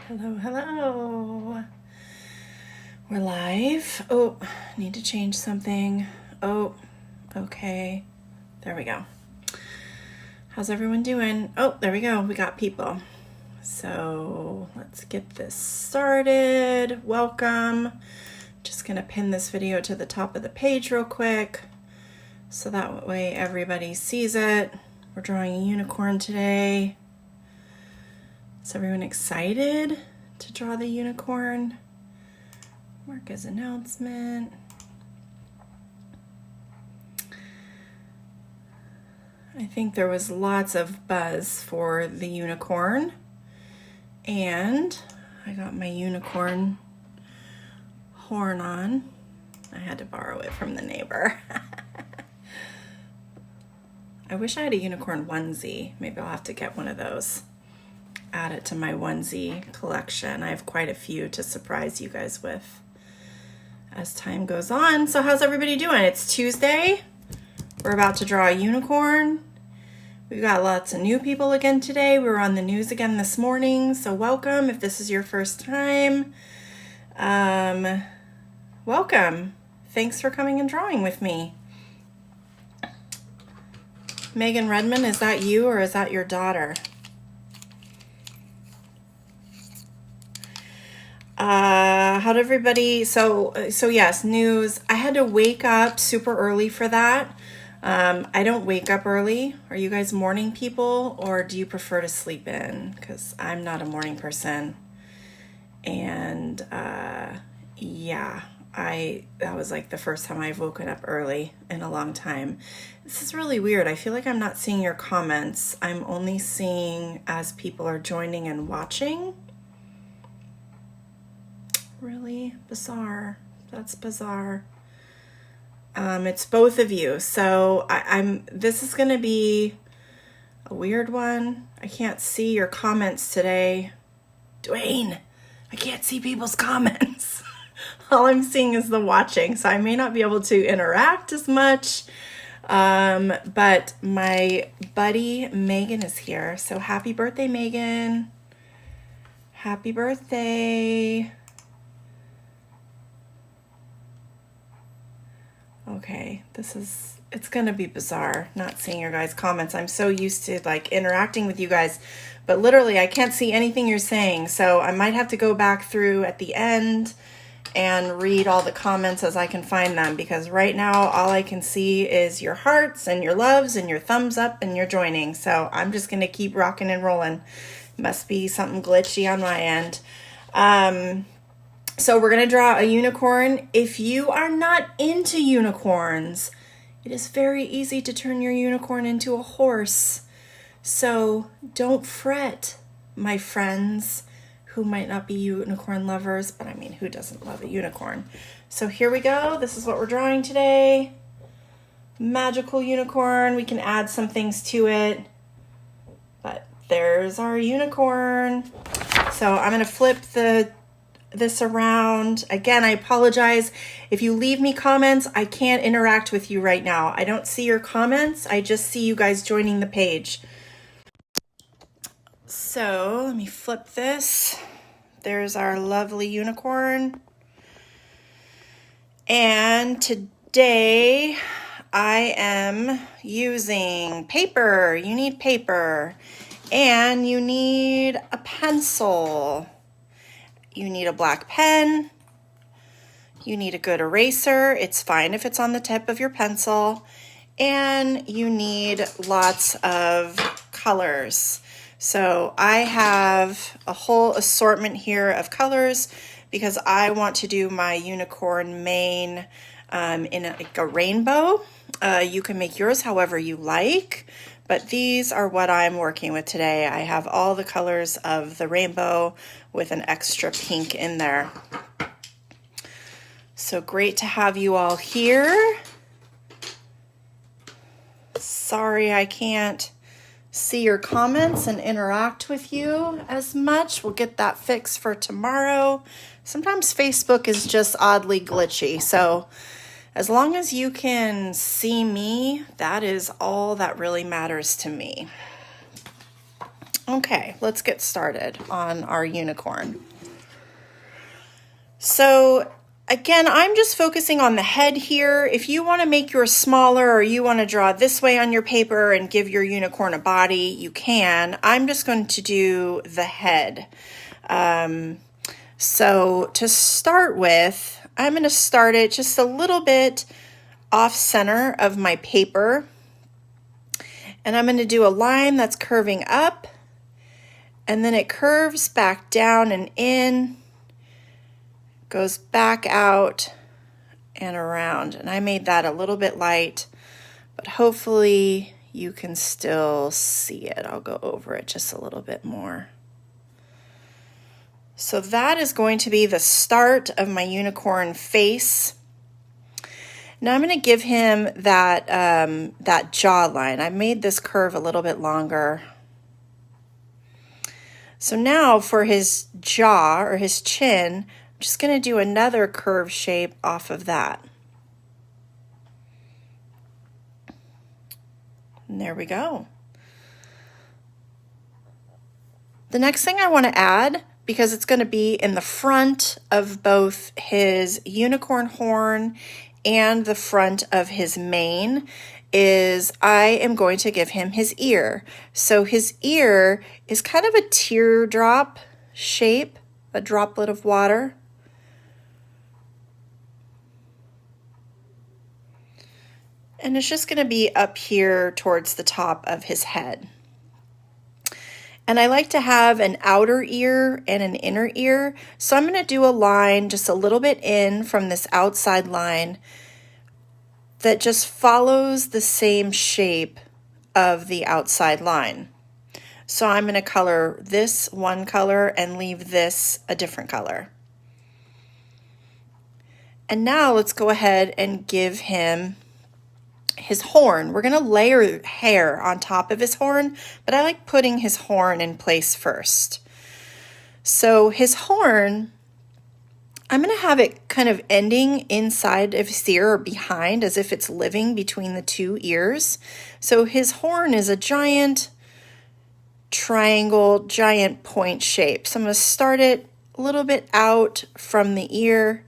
Hello, hello. We're live. Oh, need to change something. Oh, okay. There we go. How's everyone doing? Oh, there we go. We got people. So let's get this started. Welcome. Just gonna pin this video to the top of the page real quick so that way everybody sees it. We're drawing a unicorn today. Is everyone excited to draw the unicorn? Marca's announcement. I think there was lots of buzz for the unicorn. And I got my unicorn horn on. I had to borrow it from the neighbor. I wish I had a unicorn onesie. Maybe I'll have to get one of those. Add it to my onesie collection. I have quite a few to surprise you guys with as time goes on. So how's everybody doing? It's Tuesday. We're about to draw a unicorn. We've got lots of new people again today. We were on the news again this morning, so welcome if this is your first time. Welcome. Thanks for coming and drawing with me. Megan Redmond, is that you or is that your daughter? How'd everybody, so yes, news. I had to wake up super early for that. I don't wake up early. Are you guys morning people or do you prefer to sleep in? Because I'm not a morning person. And yeah, that was like the first time I've woken up early in a long time. This is really weird. I feel like I'm not seeing your comments. I'm only seeing as people are joining and watching. Really bizarre. That's bizarre. It's both of you. So this is going to be a weird one. I can't see your comments today. Dwayne, I can't see people's comments. All I'm seeing is the watching. So I may not be able to interact as much. But my buddy Megan is here. So happy birthday, Megan. Happy birthday. Okay, it's gonna be bizarre not seeing your guys' comments. I'm so used to like interacting with you guys, but literally I can't see anything you're saying. So I might have to go back through at the end and read all the comments as I can find them, because right now all I can see is your hearts and your loves and your thumbs up and your joining. So I'm just gonna keep rocking and rolling. Must be something glitchy on my end. So we're going to draw a unicorn. If you are not into unicorns, it is very easy to turn your unicorn into a horse. So don't fret, my friends who might not be unicorn lovers, but I mean, who doesn't love a unicorn? So here we go. This is what we're drawing today. Magical unicorn. We can add some things to it, but there's our unicorn. So I'm going to flip this around. Again, I apologize. If you leave me comments, I can't interact with you right now. I don't see your comments. I just see you guys joining the page. So let me flip this. There's our lovely unicorn. And today I am using paper. You need paper. And you need a pencil. You need a black pen. You need a good eraser. It's fine if it's on the tip of your pencil. And you need lots of colors. So I have a whole assortment here of colors because I want to do my unicorn mane in like a rainbow. You can make yours however you like, but these are what I'm working with today. I have all the colors of the rainbow with an extra pink in there. So great to have you all here. Sorry I can't see your comments and interact with you as much. We'll get that fixed for tomorrow. Sometimes Facebook is just oddly glitchy. So as long as you can see me, that is all that really matters to me. Okay, let's get started on our unicorn. So again, I'm just focusing on the head here. If you want to make yours smaller or you want to draw this way on your paper and give your unicorn a body, you can. I'm just going to do the head. So to start with, I'm going to start it just a little bit off center of my paper. And I'm going to do a line that's curving up, and then it curves back down and in, goes back out and around. And I made that a little bit light, but hopefully you can still see it. I'll go over it just a little bit more. So that is going to be the start of my unicorn face. Now I'm going to give him that, that jaw line. I made this curve a little bit longer. So now for his jaw or his chin, I'm just going to do another curve shape off of that. And there we go. The next thing I want to add, because it's going to be in the front of both his unicorn horn and the front of his mane, is I am going to give him his ear. So his ear is kind of a teardrop shape, a droplet of water. And it's just going to be up here towards the top of his head. And I like to have an outer ear and an inner ear. So I'm going to do a line just a little bit in from this outside line that just follows the same shape of the outside line. So I'm going to color this one color and leave this a different color. And now let's go ahead and give him his horn. We're going to layer hair on top of his horn, but I like putting his horn in place first. So his horn, I'm going to have it kind of ending inside of his ear or behind, as if it's living between the two ears. So his horn is a giant triangle, giant point shape. So I'm going to start it a little bit out from the ear,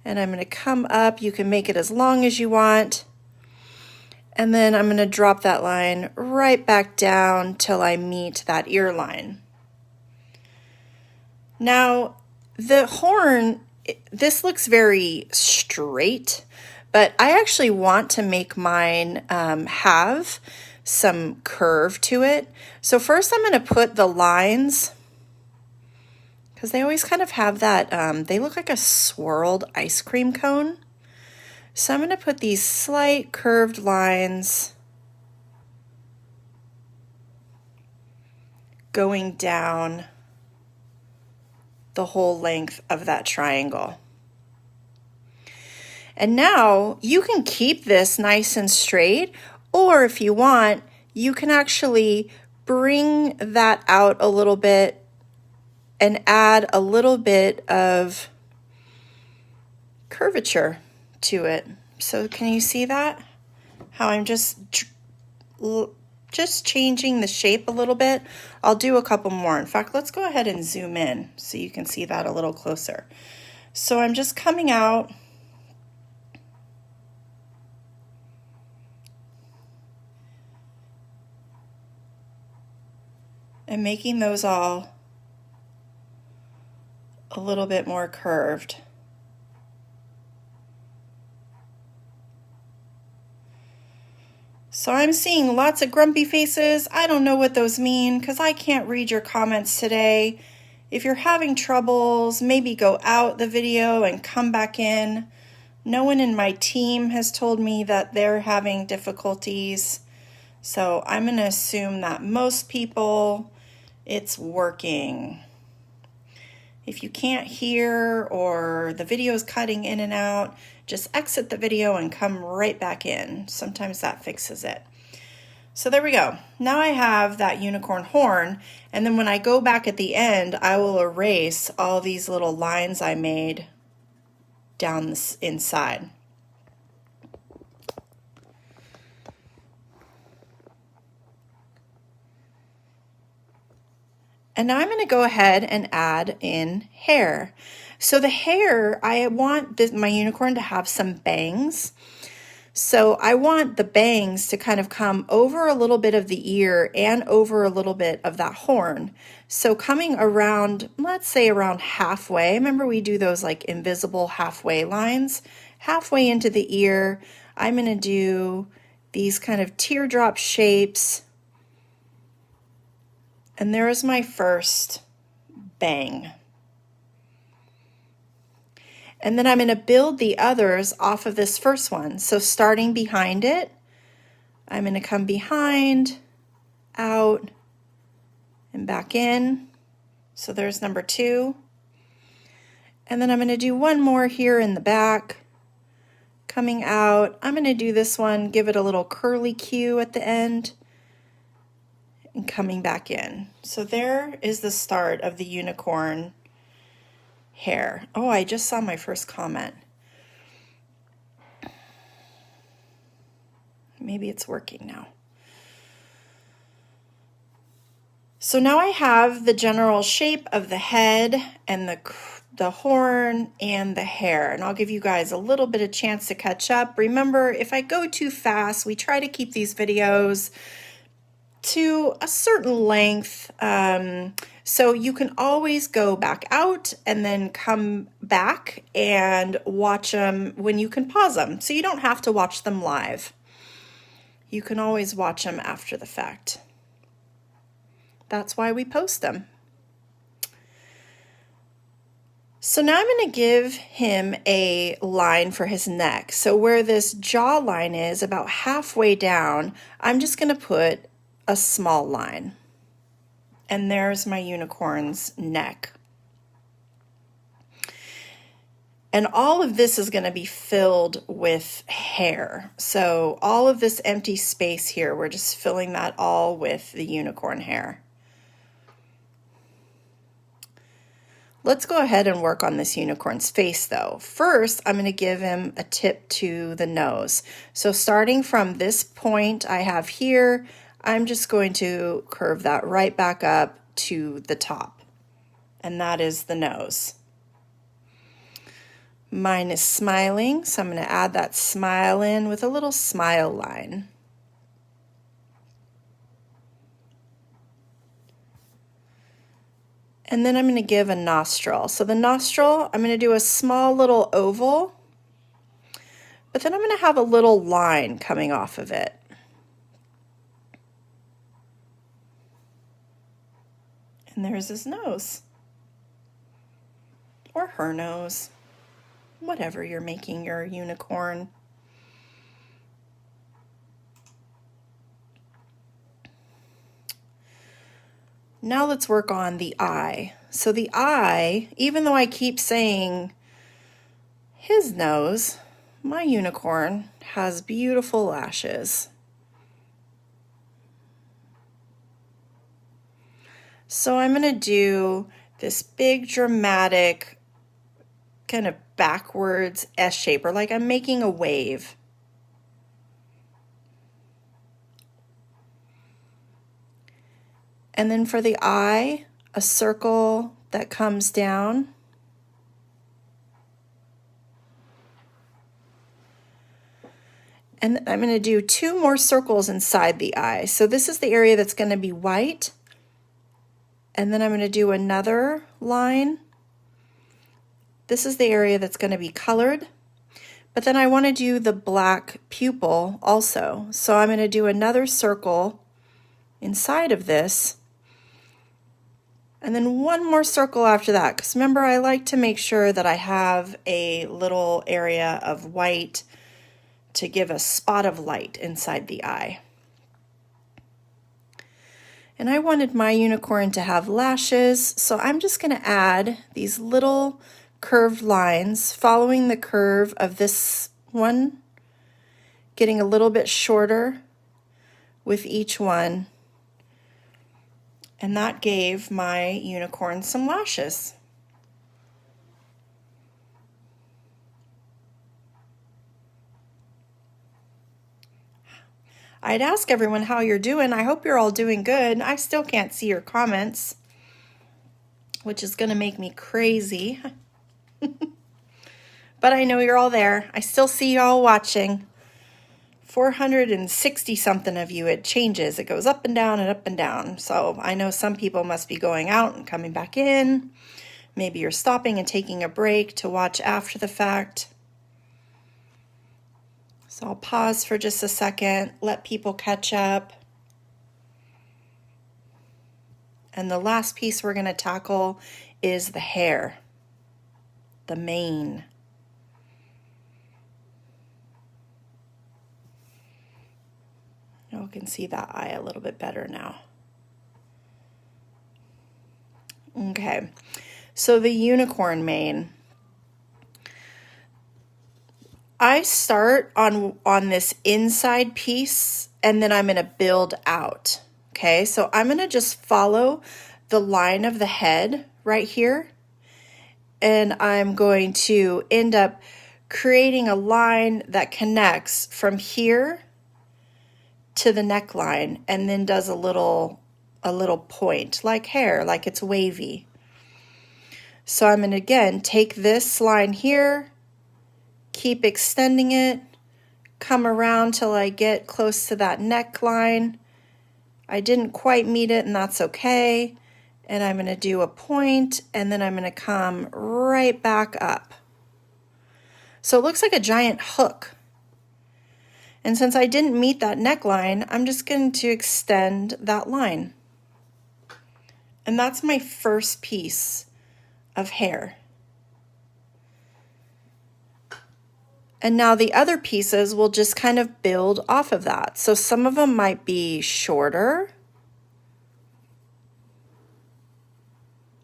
and I'm going to come up. You can make it as long as you want. And then I'm going to drop that line right back down till I meet that ear line. Now, the horn, this looks very straight, but I actually want to make mine have some curve to it. So first I'm going to put the lines, because they always kind of have that, they look like a swirled ice cream cone. So I'm going to put these slight curved lines going down the whole length of that triangle. And now you can keep this nice and straight, or if you want, you can actually bring that out a little bit and add a little bit of curvature to it. So can you see that? How I'm just changing the shape a little bit. I'll do a couple more. In fact, let's go ahead and zoom in so you can see that a little closer. So I'm just coming out and making those all a little bit more curved. So I'm seeing lots of grumpy faces. I don't know what those mean because I can't read your comments today. If you're having troubles, maybe go out the video and come back in. No one in my team has told me that they're having difficulties. So I'm going to assume that most people, it's working. If you can't hear or the video is cutting in and out, just exit the video and come right back in. Sometimes that fixes it. So there we go. Now I have that unicorn horn, and then when I go back at the end, I will erase all these little lines I made down the inside. And now I'm going to go ahead and add in hair. So the hair, I want my unicorn to have some bangs. So I want the bangs to kind of come over a little bit of the ear and over a little bit of that horn. So coming around, let's say around halfway, remember we do those like invisible halfway lines, halfway into the ear, I'm going to do these kind of teardrop shapes. And there is my first bang. And then I'm going to build the others off of this first one. So starting behind it, I'm going to come behind, out, and back in. So there's number 2. And then I'm going to do one more here in the back, coming out. I'm going to do this one, give it a little curly Q at the end, and coming back in. So there is the start of the unicorn hair. Oh, I just saw my first comment. Maybe it's working now. So now I have the general shape of the head and the horn and the hair, and I'll give you guys a little bit of chance to catch up. Remember, if I go too fast, we try to keep these videos to a certain length, so you can always go back out and then come back and watch them when you can pause them, so you don't have to watch them live. You can always watch them after the fact. That's why we post them. So now I'm going to give him a line for his neck. So where this jaw line is, about halfway down, I'm just going to put a small line. And there's my unicorn's neck. And all of this is going to be filled with hair. So all of this empty space here, we're just filling that all with the unicorn hair. Let's go ahead and work on this unicorn's face though. First, I'm going to give him a tip to the nose. So starting from this point I have here, I'm just going to curve that right back up to the top. And that is the nose. Mine is smiling, so I'm going to add that smile in with a little smile line. And then I'm going to give a nostril. So the nostril, I'm going to do a small little oval, but then I'm going to have a little line coming off of it. And there's his nose, or her nose, whatever you're making your unicorn. Now let's work on the eye. So the eye, even though I keep saying his nose, my unicorn has beautiful lashes. So I'm going to do this big dramatic kind of backwards S shape, or like I'm making a wave. And then for the eye, a circle that comes down. And I'm going to do 2 more circles inside the eye. So this is the area that's going to be white. And then I'm going to do another line. This is the area that's going to be colored. But then I want to do the black pupil also. So I'm going to do another circle inside of this. And then one more circle after that, because remember, I like to make sure that I have a little area of white to give a spot of light inside the eye. And I wanted my unicorn to have lashes, so I'm just going to add these little curved lines following the curve of this one, getting a little bit shorter with each one. And that gave my unicorn some lashes. I'd ask everyone how you're doing. I hope you're all doing good. I still can't see your comments. which is going to make me crazy. But I know you're all there. I still see you all watching. 460 something of you, it changes. It goes up and down and up and down. So I know some people must be going out and coming back in. Maybe you're stopping and taking a break to watch after the fact. So I'll pause for just a second, let people catch up. And the last piece we're going to tackle is the hair, the mane. You can see that eye a little bit better now. Okay, so the unicorn mane. I start on this inside piece and then I'm going to build out. Okay, so I'm going to just follow the line of the head right here. And I'm going to end up creating a line that connects from here to the neckline and then does a little point like hair, like it's wavy. So I'm going to again take this line here, keep extending it, come around till I get close to that neckline. I didn't quite meet it and that's okay. And I'm going to do a point and then I'm going to come right back up. So it looks like a giant hook. And since I didn't meet that neckline, I'm just going to extend that line. And that's my first piece of hair. And now the other pieces will just kind of build off of that. So some of them might be shorter.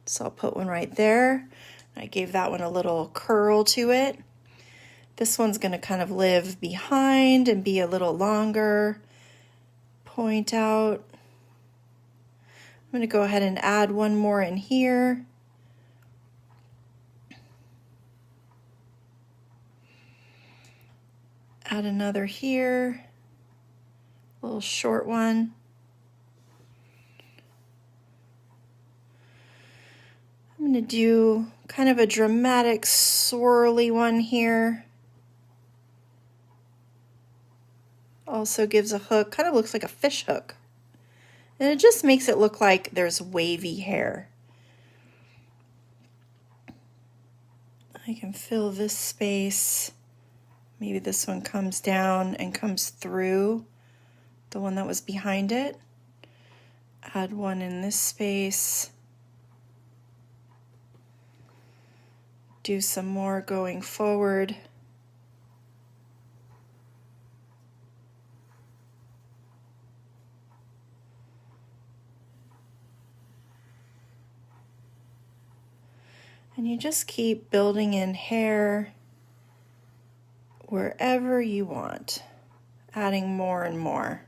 So I'll put one right there. I gave that one a little curl to it. This one's going to kind of live behind and be a little longer. Point out. I'm going to go ahead and add one more in here. Add another here. A little short one. I'm going to do kind of a dramatic swirly one here. Also gives a hook, kind of looks like a fish hook. And it just makes it look like there's wavy hair. I can fill this space. Maybe this one comes down and comes through the one that was behind it. Add one in this space. Do some more going forward. And you just keep building in hair wherever you want, adding more and more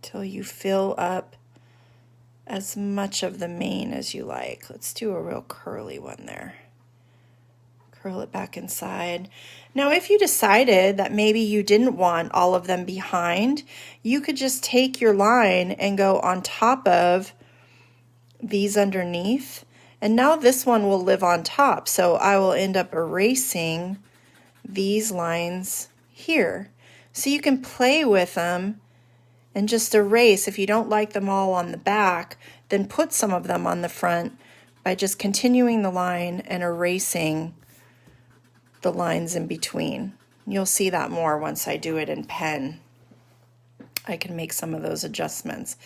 till you fill up as much of the mane as you like. Let's do a real curly one there. Curl it back inside. Now, if you decided that maybe you didn't want all of them behind, you could just take your line and go on top of these underneath. And now this one will live on top. So I will end up erasing these lines here. So you can play with them and just erase. If you don't like them all on the back, then put some of them on the front by just continuing the line and erasing the lines in between. You'll see that more once I do it in pen. I can make some of those adjustments.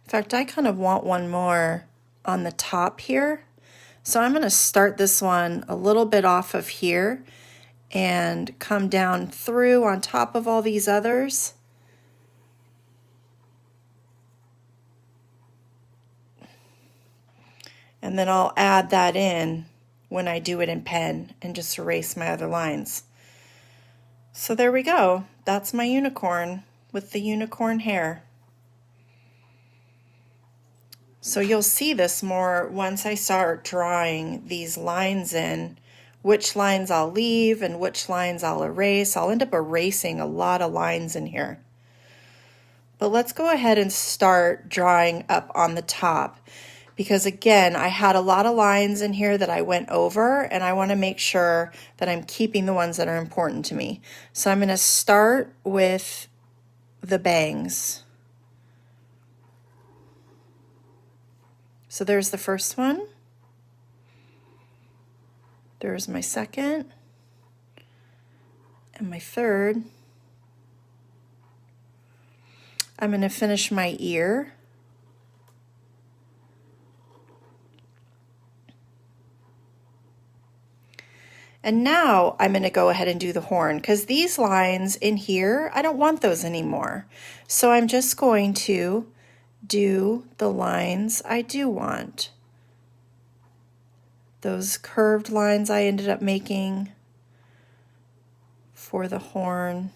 In fact, I kind of want one more on the top here. So I'm going to start this one a little bit off of here and come down through on top of all these others. And then I'll add that in when I do it in pen and just erase my other lines. So there we go. That's my unicorn with the unicorn hair. So you'll see this more once I start drawing these lines in, which lines I'll leave and which lines I'll erase. I'll end up erasing a lot of lines in here. But let's go ahead and start drawing up on the top. because again, I had a lot of lines in here that I went over, and I want to make sure that I'm keeping the ones that are important to me. So I'm going to start with the bangs. So there's the first one. There's my second and my third. I'm going to finish my ear. And now I'm going to go ahead and do the horn, because these lines in here, I don't want those anymore. So I'm just going to do the lines I do want. Those curved lines I ended up making for the horn.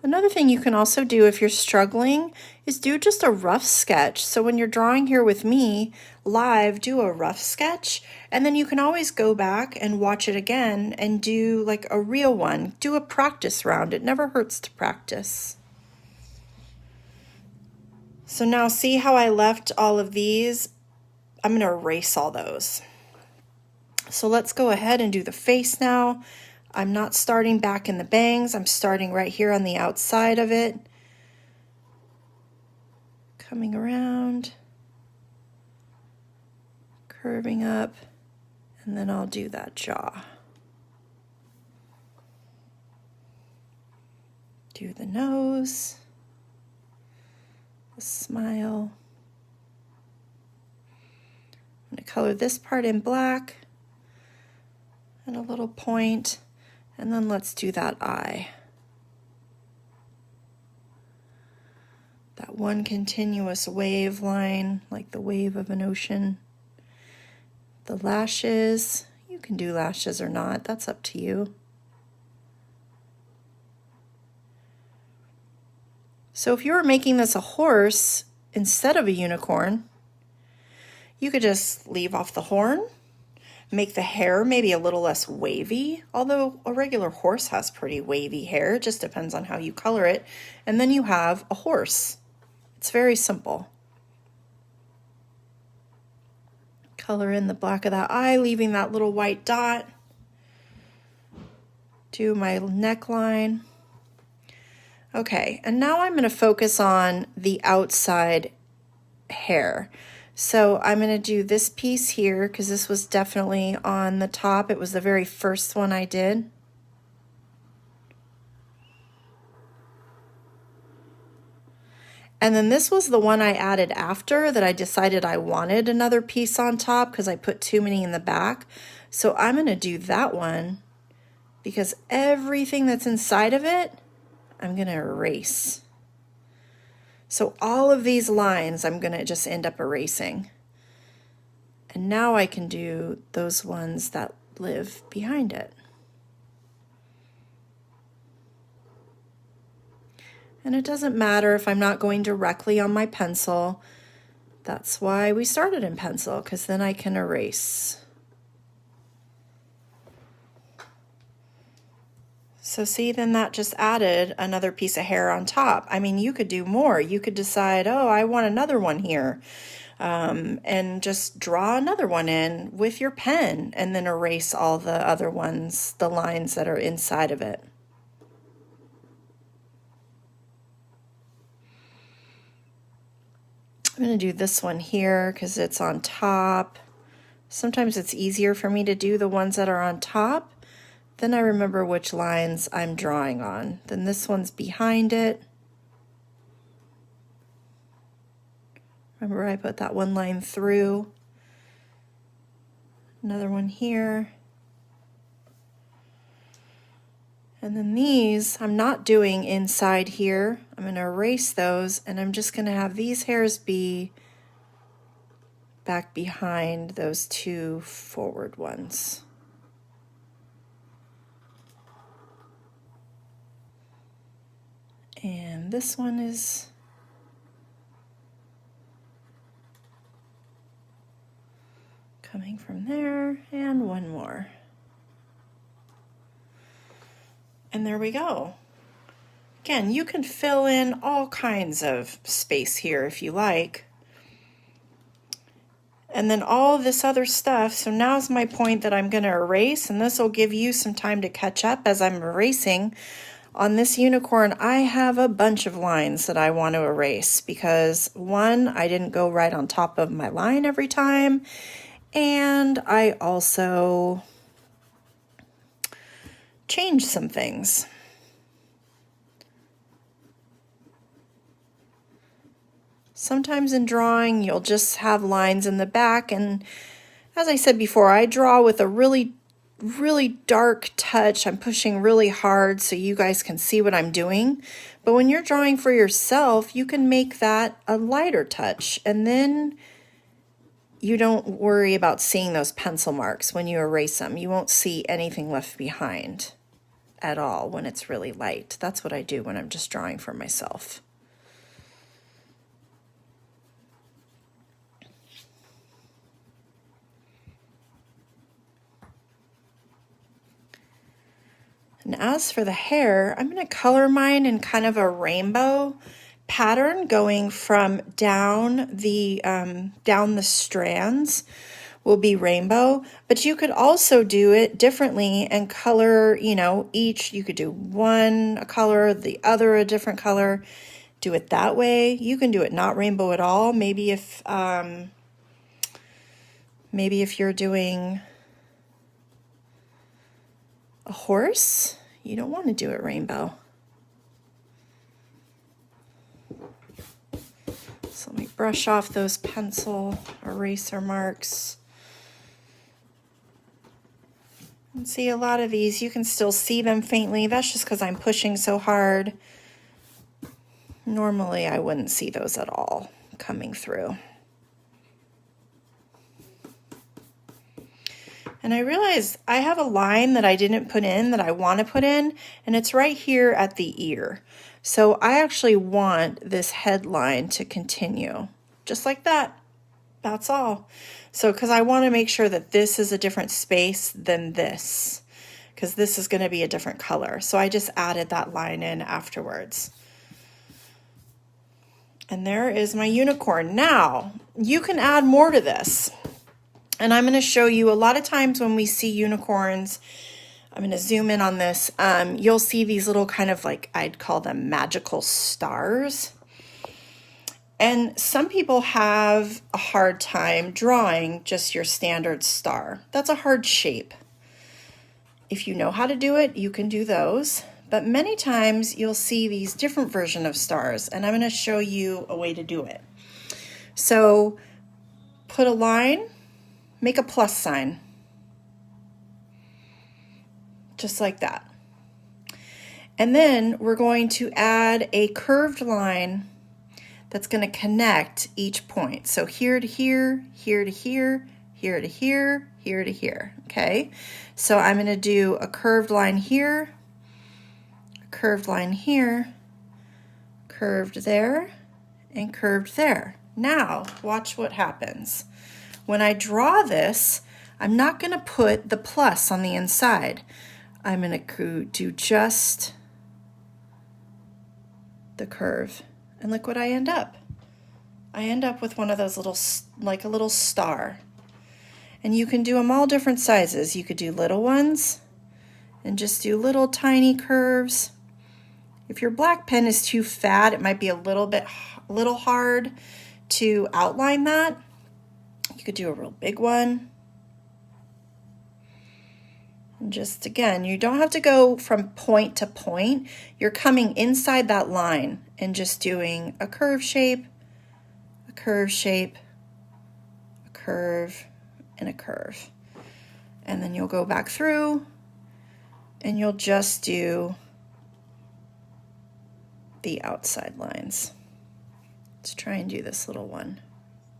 Another thing you can also do if you're struggling is do just a rough sketch. So when you're drawing here with me live, do a rough sketch, and then you can always go back and watch it again and do like a real one. Do a practice round. It never hurts to practice. So now see how I left all of these? I'm going to erase all those. So let's go ahead and do the face now. I'm not starting back in the bangs. I'm starting right here on the outside of it. Coming around, curving up, and then I'll do that jaw. Do the nose, the smile. I'm going to color this part in black and a little point. And then let's do that eye. That one continuous wave line, like the wave of an ocean. The lashes, you can do lashes or not, that's up to you. So if you were making this a horse instead of a unicorn, you could just leave off the horn. Make the hair maybe a little less wavy, although a regular horse has pretty wavy hair. It just depends on how you color it. And then you have a horse. It's very simple. Color in the black of that eye, leaving that little white dot. Do my neckline. Okay, and now I'm going to focus on the outside hair. So I'm going to do this piece here because this was definitely on the top. It was the very first one I did. And then this was the one I added after that I decided I wanted another piece on top because I put too many in the back. So I'm going to do that one because everything that's inside of it, I'm going to erase. So all of these lines I'm going to just end up erasing. And now I can do those ones that live behind it. And it doesn't matter if I'm not going directly on my pencil. That's why we started in pencil, because then I can erase. So see, then that just added another piece of hair on top. I mean, you could do more. You could decide, oh, I want another one here. And just draw another one in with your pen and then erase all the other ones, the lines that are inside of it. I'm going to do this one here because it's on top. Sometimes it's easier for me to do the ones that are on top. Then I remember which lines I'm drawing on. Then this one's behind it. Remember I put that one line through. Another one here. And then these, I'm not doing inside here. I'm going to erase those, and I'm just going to have these hairs be back behind those two forward ones. And this one is coming from there, and one more. And there we go. Again, you can fill in all kinds of space here if you like. And then all this other stuff. So now's my point that I'm going to erase, and this will give you some time to catch up as I'm erasing. On this unicorn, I have a bunch of lines that I want to erase because one, I didn't go right on top of my line every time. And I also changed some things. Sometimes in drawing, you'll just have lines in the back. And as I said before, I draw with a really dark touch. I'm pushing really hard so you guys can see what I'm doing. But when you're drawing for yourself, you can make that a lighter touch. And then you don't worry about seeing those pencil marks when you erase them. You won't see anything left behind at all when it's really light. That's what I do when I'm just drawing for myself. And as for the hair, I'm going to color mine in kind of a rainbow pattern going from down the strands will be rainbow, but you could also do it differently and color, each, you could do one a color, the other a different color, do it that way. You can do it not rainbow at all. Maybe if you're doing a horse, you don't want to do it rainbow. So let me brush off those pencil eraser marks. And see, a lot of these, you can still see them faintly. That's just because I'm pushing so hard. Normally, I wouldn't see those at all coming through. And I realized I have a line that I didn't put in that I want to put in, and it's right here at the ear. So I actually want this headline to continue, just like that. That's all. So, because I want to make sure that this is a different space than this, because this is going to be a different color. So I just added that line in afterwards. And there is my unicorn. Now, you can add more to this. And I'm going to show you a lot of times when we see unicorns, I'm going to zoom in on this, you'll see these little kind of like, I'd call them magical stars. And some people have a hard time drawing just your standard star. That's a hard shape. If you know how to do it, you can do those. But many times you'll see these different versions of stars, and I'm going to show you a way to do it. So put a line, make a plus sign, just like that. And then we're going to add a curved line that's going to connect each point. So here to here, here to here, here to here, here to here, okay? So I'm going to do a curved line here, a curved line here, curved there, and curved there. Now, watch what happens. When I draw this, I'm not going to put the plus on the inside. I'm going to do just the curve. And look what I end up. I end up with one of those little, like a little star. And you can do them all different sizes. You could do little ones and just do little tiny curves. If your black pen is too fat, it might be a little hard to outline that. You could do a real big one. And just again, you don't have to go from point to point. You're coming inside that line and just doing a curve shape, a curve shape, a curve, and a curve. And then you'll go back through and you'll just do the outside lines. Let's try and do this little one.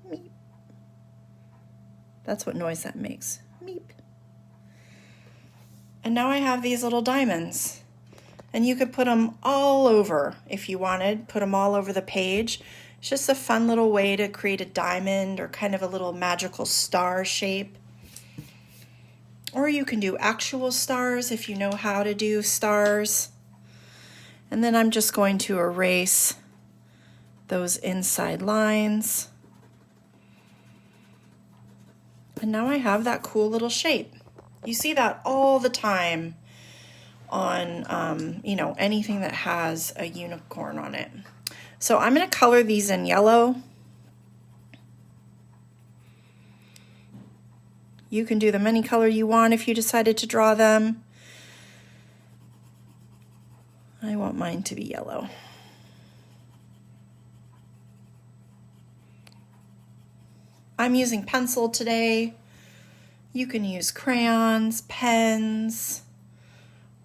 Meep. That's what noise that makes. Meep. And now I have these little diamonds. And you could put them all over if you wanted, put them all over the page. It's just a fun little way to create a diamond or kind of a little magical star shape. Or you can do actual stars if you know how to do stars. And then I'm just going to erase those inside lines. And now I have that cool little shape. You see that all the time on, you know, anything that has a unicorn on it. So I'm going to color these in yellow. You can do them any color you want if you decided to draw them. I want mine to be yellow. I'm using pencil today. You can use crayons, pens,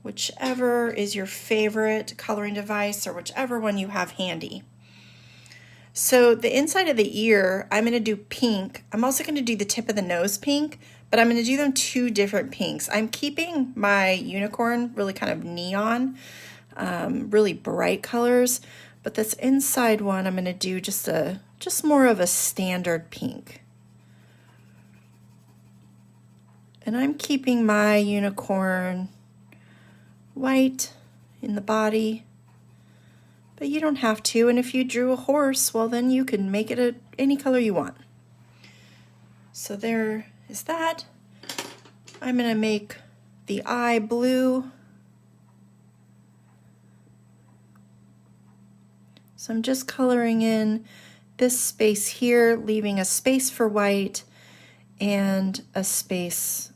whichever is your favorite coloring device or whichever one you have handy. So the inside of the ear, I'm going to do pink. I'm also going to do the tip of the nose pink, but I'm going to do them two different pinks. I'm keeping my unicorn really kind of neon, really bright colors, but this inside one I'm going to do just more of a standard pink. And I'm keeping my unicorn white in the body, but you don't have to. And if you drew a horse, well, then you can make it any color you want. So there is that. I'm going to make the eye blue. So I'm just coloring in this space here, leaving a space for white and a space,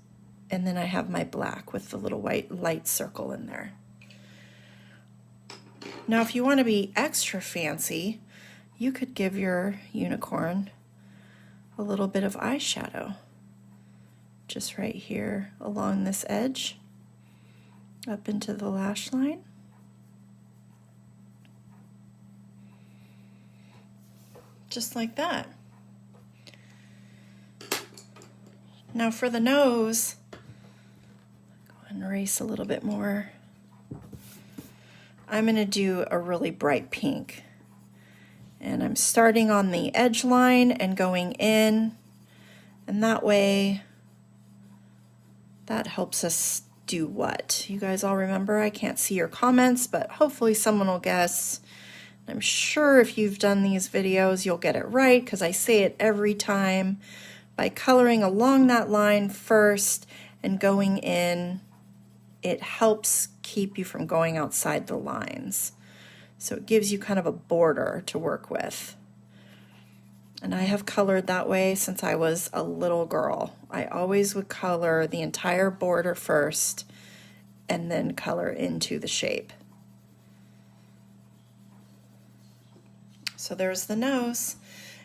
and then I have my black with the little white light circle in there. Now, if you want to be extra fancy, you could give your unicorn a little bit of eyeshadow, just right here along this edge, up into the lash line. Just like that. Now for the nose, go and erase a little bit more. I'm going to do a really bright pink. And I'm starting on the edge line and going in. And that way, that helps us do what? You guys all remember? I can't see your comments, but hopefully someone will guess. I'm sure if you've done these videos, you'll get it right because I say it every time. By coloring along that line first and going in, it helps keep you from going outside the lines. So it gives you kind of a border to work with. And I have colored that way since I was a little girl. I always would color the entire border first and then color into the shape. So there's the nose.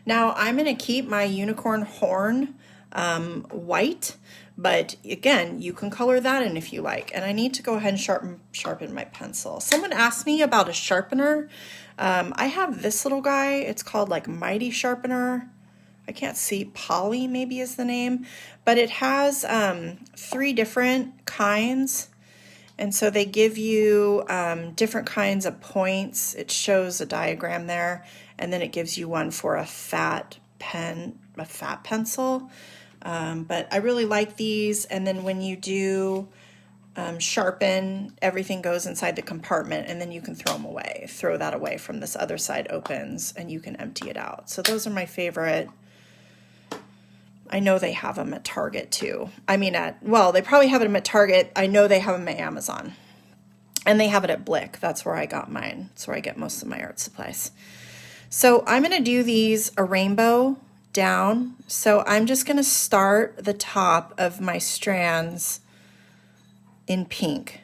Now I'm going to keep my unicorn horn white, but again, you can color that in if you like. And I need to go ahead and sharpen my pencil. Someone asked me about a sharpener. I have this little guy. It's called like Mighty Sharpener. I can't see, Polly maybe is the name, but it has 3 different kinds. And so they give you different kinds of points. It shows a diagram there, and then it gives you one for a fat pencil. But I really like these. And then when you do sharpen, everything goes inside the compartment, and then you can throw them away. Throw that away from this other side opens, and you can empty it out. So those are my favorite. I know they have them at Target too. I mean, well, they probably have them at Target. I know they have them at Amazon. And they have it at Blick. That's where I got mine. That's where I get most of my art supplies. So I'm going to do these a rainbow down. So I'm just going to start the top of my strands in pink.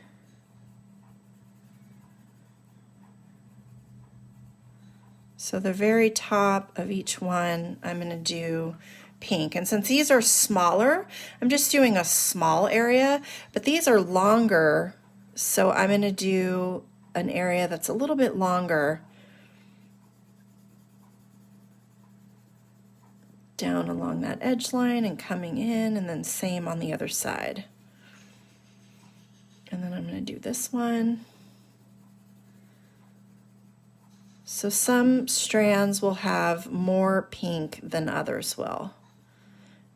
So the very top of each one, I'm going to do pink. And since these are smaller, I'm just doing a small area, but these are longer. So I'm going to do an area that's a little bit longer down along that edge line and coming in, and then same on the other side. And then I'm going to do this one. So some strands will have more pink than others will.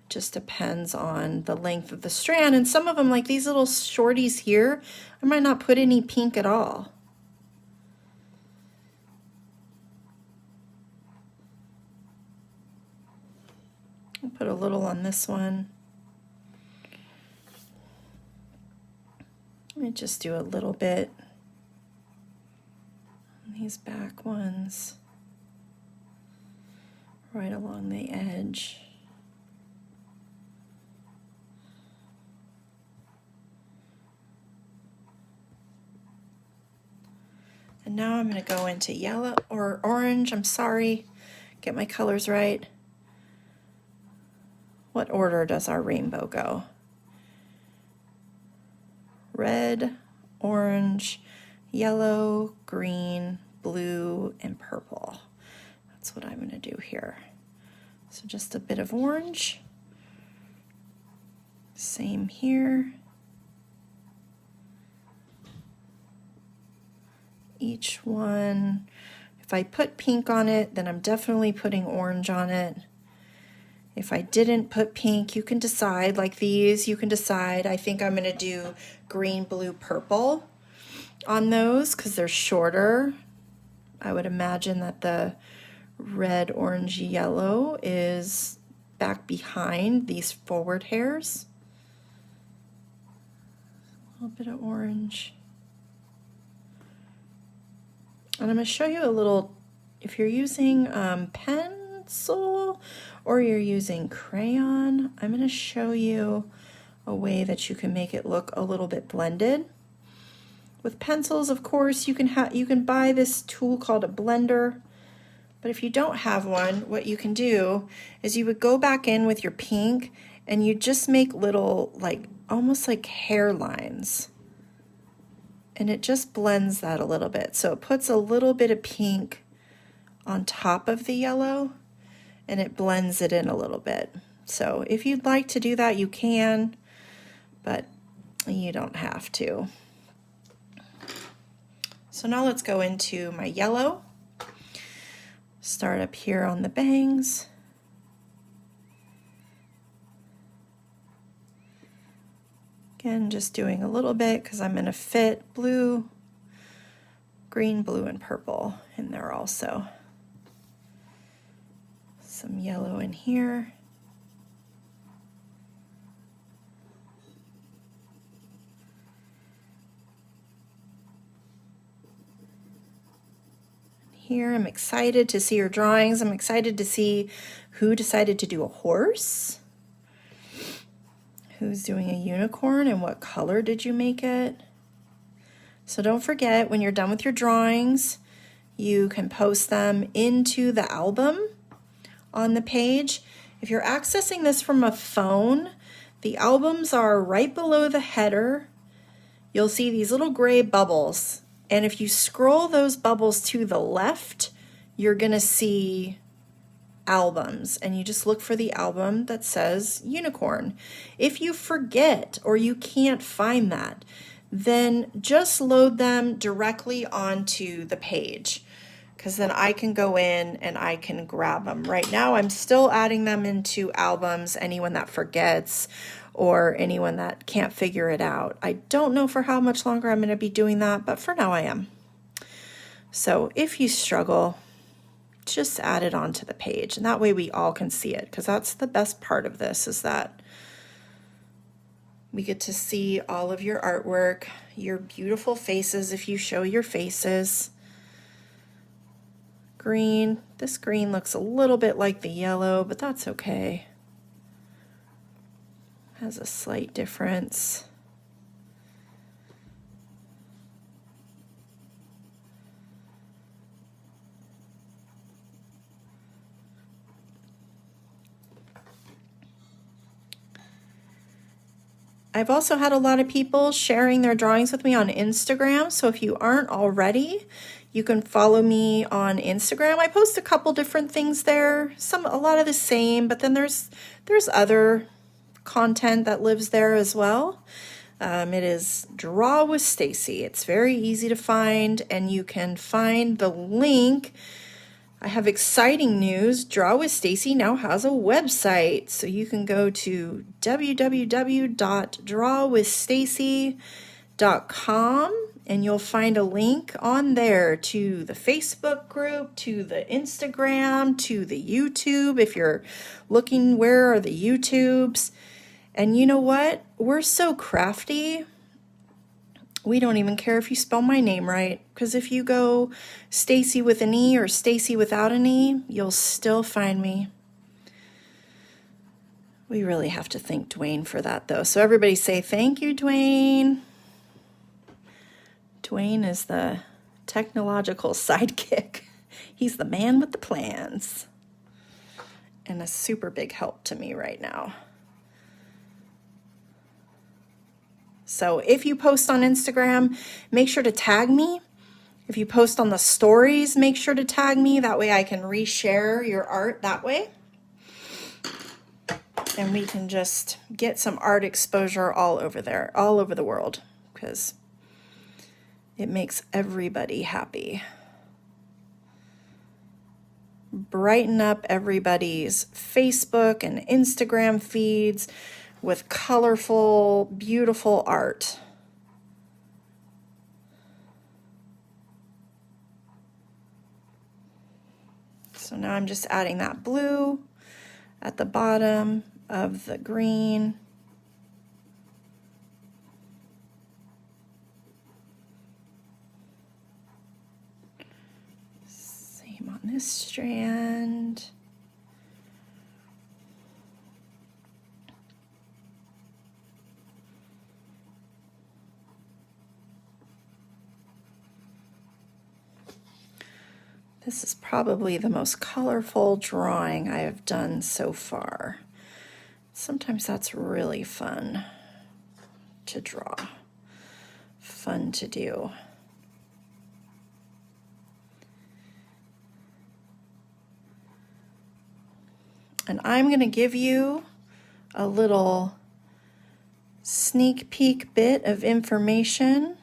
just depends on the length of the strand. And some of them, like these little shorties here, I might not put any pink at all. I'll put a little on this one. Let me just do a little bit on these back ones, right along the edge. And now I'm going to go into yellow or orange. I'm sorry, get my colors right. What order does our rainbow go? Red, orange, yellow, green, blue, and purple. That's what I'm going to do here. So just a bit of orange. Same here. Each one, if I put pink on it, then I'm definitely putting orange on it. If I didn't put pink, you can decide, like these, you can decide. I think I'm going to do green, blue, purple on those because they're shorter. I would imagine that the red, orange, yellow is back behind these forward hairs. A little bit of orange. And I'm going to show you a little, if you're using pencil or you're using crayon, I'm going to show you a way that you can make it look a little bit blended. With pencils, of course, you can buy this tool called a blender, but if you don't have one, what you can do is you would go back in with your pink and you just make little, like, almost like hairlines. And it just blends that a little bit. So it puts a little bit of pink on top of the yellow and it blends it in a little bit. So if you'd like to do that, you can, but you don't have to. So now let's go into my yellow. Start up here on the bangs. Again, just doing a little bit because I'm going to fit blue, green, blue, and purple in there also. Some yellow in here. Here, I'm excited to see your drawings. I'm excited to see who decided to do a horse. Who's doing a unicorn and what color did you make it? So don't forget, when you're done with your drawings, you can post them into the album on the page. If you're accessing this from a phone, the albums are right below the header. You'll see these little gray bubbles. And if you scroll those bubbles to the left, you're gonna see albums, and you just look for the album that says unicorn. If you forget or you can't find that, then just load them directly onto the page, because then I can go in and I can grab them. Right now I'm still adding them into albums, anyone that forgets or anyone that can't figure it out. I don't know for how much longer I'm going to be doing that, but for now I am. So if you struggle, just add it onto the page, and that way we all can see it, because that's the best part of this, is that we get to see all of your artwork, your beautiful faces if you show your faces. Green, this green looks a little bit like the yellow, but that's okay. Has a slight difference. I've also had a lot of people sharing their drawings with me on Instagram, so if you aren't already, you can follow me on Instagram. I post a couple different things there, a lot of the same, but then there's other content that lives there as well. It is Draw with Stacy. It's very easy to find, and you can find the link I have exciting news. Draw with Stacy now has a website. So you can go to www.drawwithstacy.com and you'll find a link on there to the Facebook group, to the Instagram, to the YouTube. If you're looking, where are the YouTubes? And you know what? We're so crafty. We don't even care if you spell my name right, because if you go Stacy with an E or Stacy without an E, you'll still find me. We really have to thank Dwayne for that, though. So everybody say thank you, Dwayne. Dwayne is the technological sidekick. He's the man with the plans and a super big help to me right now. So if you post on Instagram, make sure to tag me. If you post on the stories, make sure to tag me. That way I can reshare your art that way. And we can just get some art exposure all over there, all over the world, because it makes everybody happy. Brighten up everybody's Facebook and Instagram feeds with colorful, beautiful art. So now I'm just adding that blue at the bottom of the green. Same on this strand. This is probably the most colorful drawing I have done so far. Sometimes that's really fun to draw, fun to do. And I'm going to give you a little sneak peek bit of information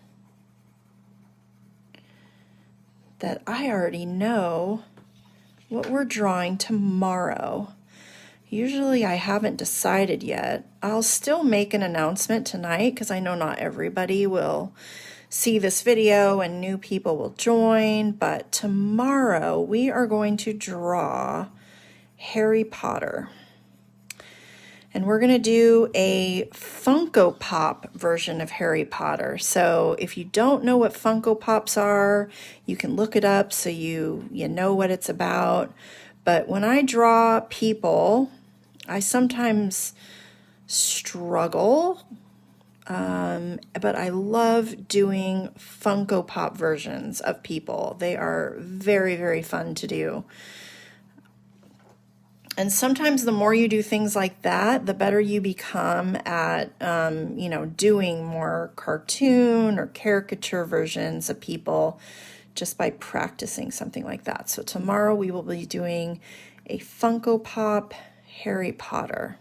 that I already know what we're drawing tomorrow. Usually I haven't decided yet. I'll still make an announcement tonight because I know not everybody will see this video and new people will join, but tomorrow we are going to draw Harry Potter. And we're going to do a Funko Pop version of Harry Potter. So if you don't know what Funko Pops are, you can look it up so you know what it's about. But when I draw people, I sometimes struggle, but I love doing Funko Pop versions of people. They are very, very fun to do. And sometimes the more you do things like that, the better you become at, doing more cartoon or caricature versions of people just by practicing something like that. So tomorrow we will be doing a Funko Pop Harry Potter.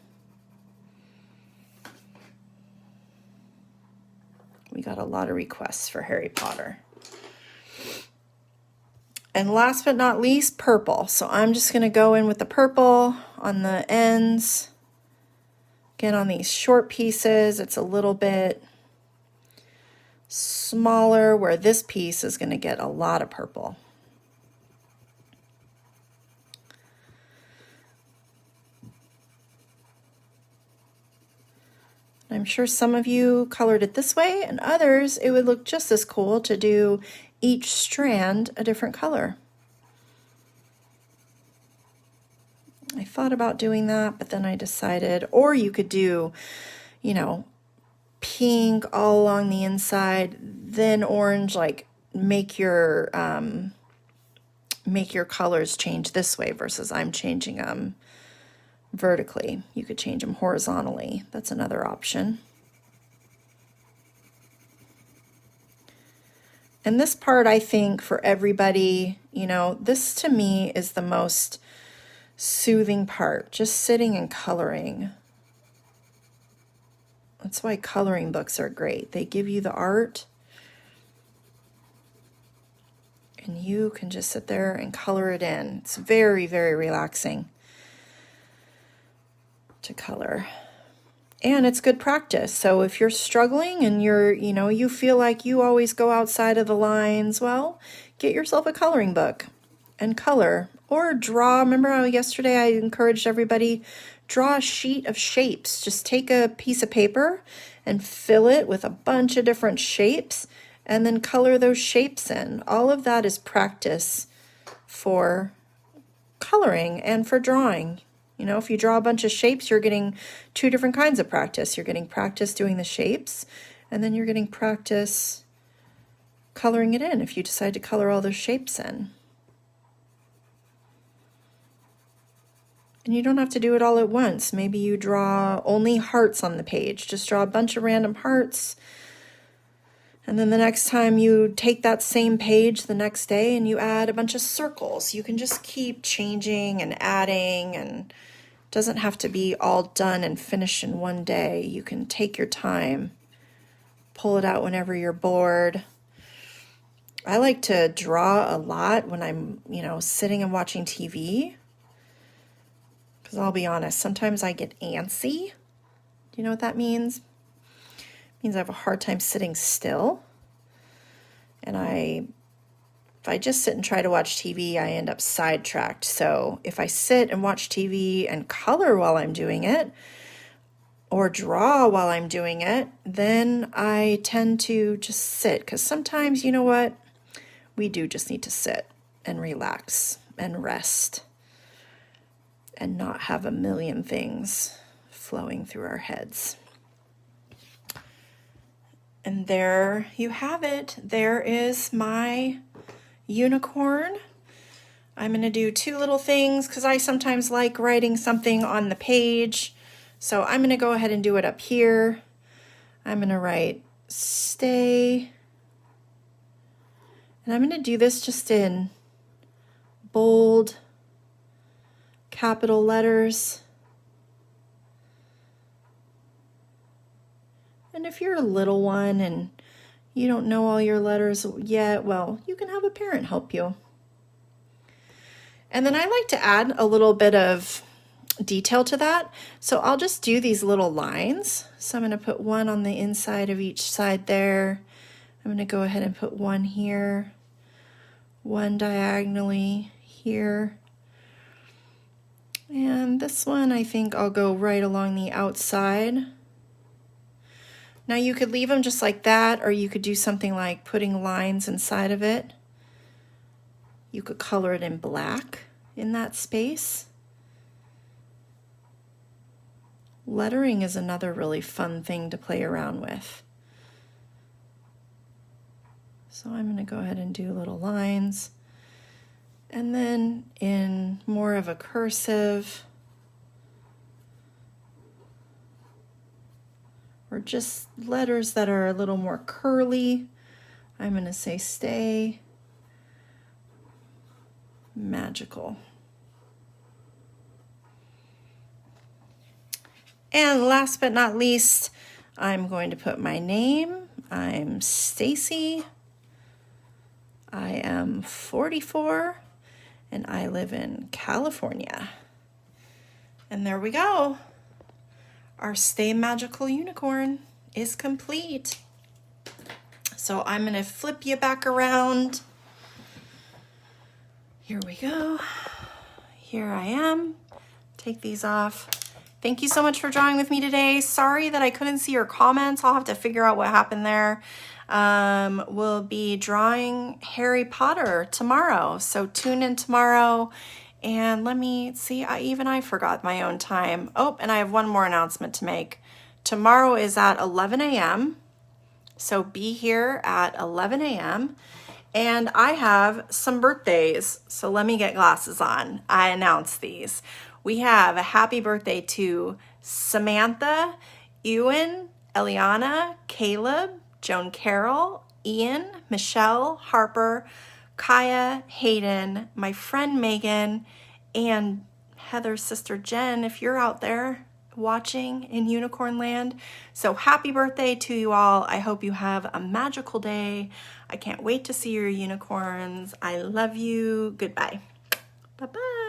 We got a lot of requests for Harry Potter. And last but not least, purple. So I'm just going to go in with the purple on the ends. Again, on these short pieces, it's a little bit smaller, where this piece is going to get a lot of purple. I'm sure some of you colored it this way, and others, it would look just as cool to do each strand a different color. I thought about doing that, but then I decided, or you could do, pink all along the inside, then orange, like make your colors change this way versus I'm changing them vertically. You could change them horizontally. That's another option. And this part, I think, for everybody, this to me is the most soothing part, just sitting and coloring. That's why coloring books are great. They give you the art and you can just sit there and color it in. It's very, very relaxing to color. And it's good practice. So if you're struggling and you feel like you always go outside of the lines, well, get yourself a coloring book and color or draw. Remember how yesterday I encouraged everybody, draw a sheet of shapes. Just take a piece of paper and fill it with a bunch of different shapes and then color those shapes in. All of that is practice for coloring and for drawing. You know, if you draw a bunch of shapes, you're getting 2 different kinds of practice. You're getting practice doing the shapes, and then you're getting practice coloring it in if you decide to color all those shapes in. And you don't have to do it all at once. Maybe you draw only hearts on the page. Just draw a bunch of random hearts. And then the next time you take that same page the next day and you add a bunch of circles. You can just keep changing and adding, and it doesn't have to be all done and finished in one day. You can take your time, pull it out whenever you're bored. I like to draw a lot when I'm, sitting and watching TV. Because I'll be honest, sometimes I get antsy. Do you know what that means? Means I have a hard time sitting still. And if I just sit and try to watch TV, I end up sidetracked. So if I sit and watch TV and color while I'm doing it, or draw while I'm doing it, then I tend to just sit. Because sometimes, you know what? We do just need to sit and relax and rest and not have a million things flowing through our heads. And there you have it. There is my unicorn. I'm going to do 2 little things because I sometimes like writing something on the page. So I'm going to go ahead and do it up here. I'm going to write stay. And I'm going to do this just in bold, capital letters. And if you're a little one and you don't know all your letters yet, well, you can have a parent help you. And then I like to add a little bit of detail to that. So I'll just do these little lines. So I'm going to put 1 on the inside of each side there. I'm going to go ahead and put 1 here, 1 diagonally here. And this one, I think I'll go right along the outside. Now you could leave them just like that, or you could do something like putting lines inside of it. You could color it in black in that space. Lettering is another really fun thing to play around with. So I'm going to go ahead and do little lines. And then in more of a cursive, or just letters that are a little more curly, I'm going to say stay magical. And last but not least, I'm going to put my name. I'm Stacy. I am 44 and I live in California. And there we go. Our Stay Magical unicorn is complete. So I'm going to flip you back around. Here we go. Here I am. Take these off. Thank you so much for drawing with me today. Sorry that I couldn't see your comments. I'll have to figure out what happened there. We'll be drawing Harry Potter tomorrow. So tune in tomorrow. And let me see, I forgot my own time. Oh, and I have one more announcement to make. Tomorrow is at 11 a.m. So be here at 11 a.m. And I have some birthdays. So let me get glasses on. I announce these. We have a happy birthday to Samantha, Ewan, Eliana, Caleb, Joan Carroll, Ian, Michelle, Harper, Kaya, Hayden, my friend Megan, and Heather's sister Jen, if you're out there. watching in Unicorn Land. So happy birthday to you all. I hope you have a magical day. I can't wait to see your unicorns. I love you. Goodbye. Bye-bye.